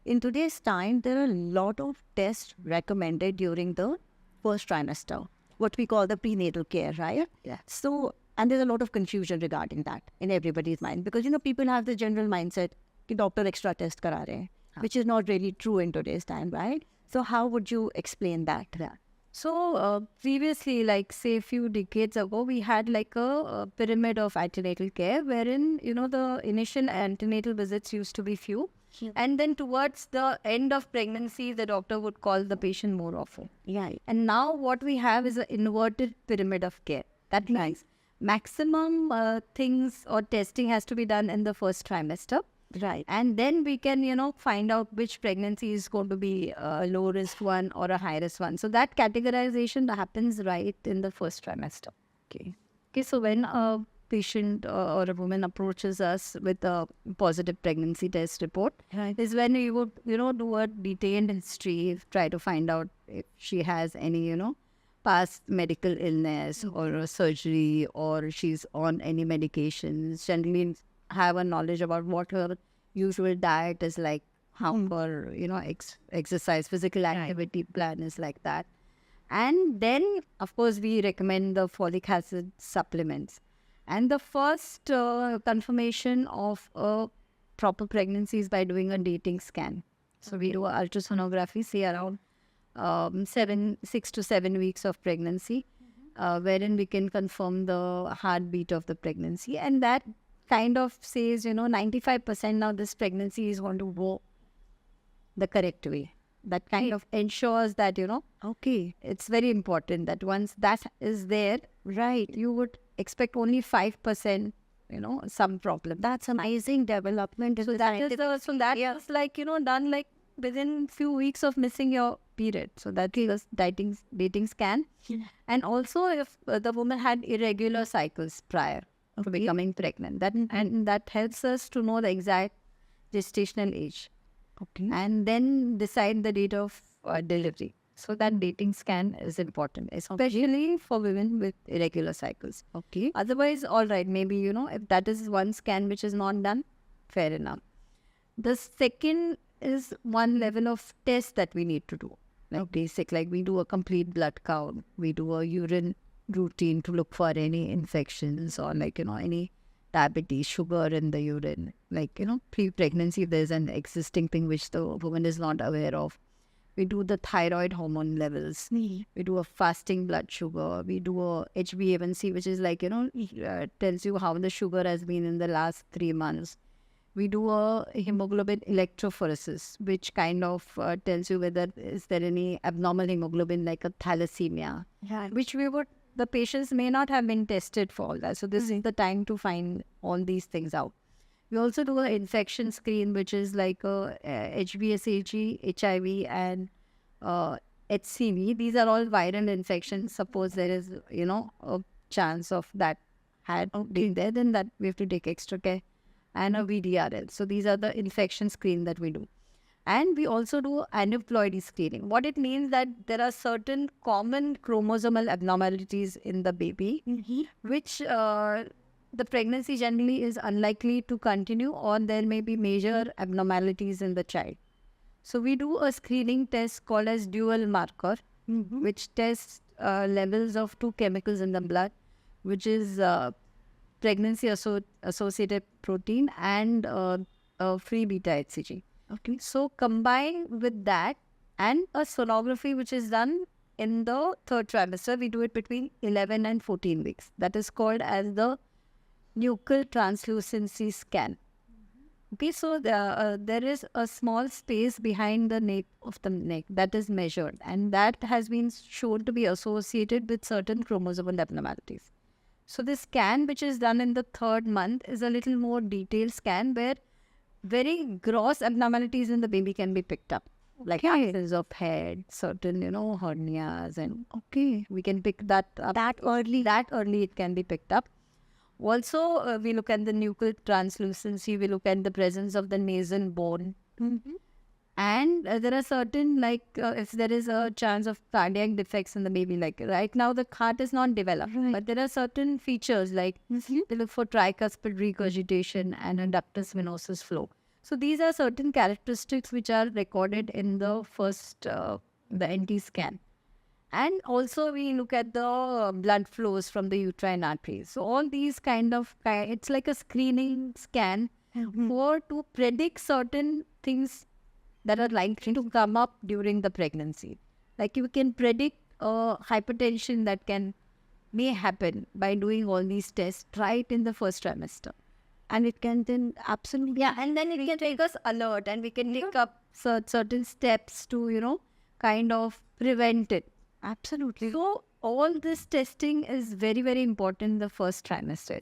in today's time, there are a lot of tests recommended during the first trimester, what we call the prenatal care, right? Yeah. So, and there's a lot of confusion regarding that in everybody's mind because, people have the general mindset कि doctor extra test करा रहे हैं, which is not really true in today's time, right? So, how would you explain that? Yeah. So previously, like say a few decades ago, we had like a pyramid of antenatal care wherein, the initial antenatal visits used to be few. Yeah. And then towards the end of pregnancy, the doctor would call the patient more often. Yeah. And now what we have is an inverted pyramid of care. That means maximum things or testing has to be done in the first trimester. Right. And then we can, find out which pregnancy is going to be a low risk one or a high risk one. So that categorization happens right in the first trimester. Okay. Okay, so when a patient or a woman approaches us with a positive pregnancy test report, Right. is when we would, do a detailed history, try to find out if she has any, past medical illness or a surgery or she's on any medications. Generally have a knowledge about what her usual diet is like, how her, exercise, physical activity plan is like that. And then, of course, we recommend the folic acid supplements. And the first confirmation of a proper pregnancy is by doing a dating scan. So we do an ultrasonography, say around 6 to 7 weeks of pregnancy, wherein we can confirm the heartbeat of the pregnancy. And that kind of says, 95% now this pregnancy is going to go the correct way. That kind of ensures that, Okay. it's very important that once that is there, Right. you would expect only 5%, some problem. That's amazing development. So that is like, done like within few weeks of missing your period. So that is dating scan. And also if the woman had irregular cycles prior to becoming pregnant, and that helps us to know the exact gestational age. Okay. And then decide the date of delivery. So that dating scan is important, especially for women with irregular cycles. Okay. Otherwise, all right, maybe, if that is one scan which is not done, fair enough. The second is one level of test that we need to do. Like basic, like we do a complete blood count, we do a urine routine to look for any infections or like, any diabetes, sugar in the urine. Like, pre-pregnancy, there's an existing thing which the woman is not aware of. We do the thyroid hormone levels. We do a fasting blood sugar. We do a HbA1c, which is like, tells you how the sugar has been in the last 3 months. We do a hemoglobin electrophoresis, which kind of tells you whether is there any abnormal hemoglobin like a thalassemia, which the patients may not have been tested for all that. So this is the time to find all these things out. We also do an infection screen, which is like a HBsAg, HIV, and HCV. These are all viral infections. Suppose there is, a chance of that being there, then that we have to take extra care. And a VDRL. So these are the infection screen that we do. And we also do aneuploidy screening. What it means that there are certain common chromosomal abnormalities in the baby, which the pregnancy generally is unlikely to continue, or there may be major abnormalities in the child. So we do a screening test called as dual marker, which tests levels of two chemicals in the blood, which is pregnancy associated protein and free beta HCG. Okay. So combined with that and a sonography which is done in the third trimester, we do it between 11 and 14 weeks. That is called as the nuchal translucency scan. Okay, so there is a small space behind the nape of the neck that is measured, and that has been shown to be associated with certain chromosomal abnormalities. So this scan which is done in the third month is a little more detailed scan where very gross abnormalities in the baby can be picked up. Like absence of head, certain, hernias, and we can pick that up. That early it can be picked up. Also, we look at the nuchal translucency, we look at the presence of the nasal bone. And there are certain, like, if there is a chance of cardiac defects in the baby, like right now the heart is not developed, but there are certain features like we look for tricuspid regurgitation and a ductus venosus flow. So these are certain characteristics which are recorded in the first, the NT scan. And also we look at the blood flows from the uterine arteries. So all these it's like a screening scan for to predict certain things that are likely to come up during the pregnancy. Like you can predict hypertension that may happen by doing all these tests right in the first trimester. And it can then absolutely... Yeah, and then it can make us alert and we can take up certain steps to, kind of prevent it. Absolutely. So all this testing is very, very important in the first trimester.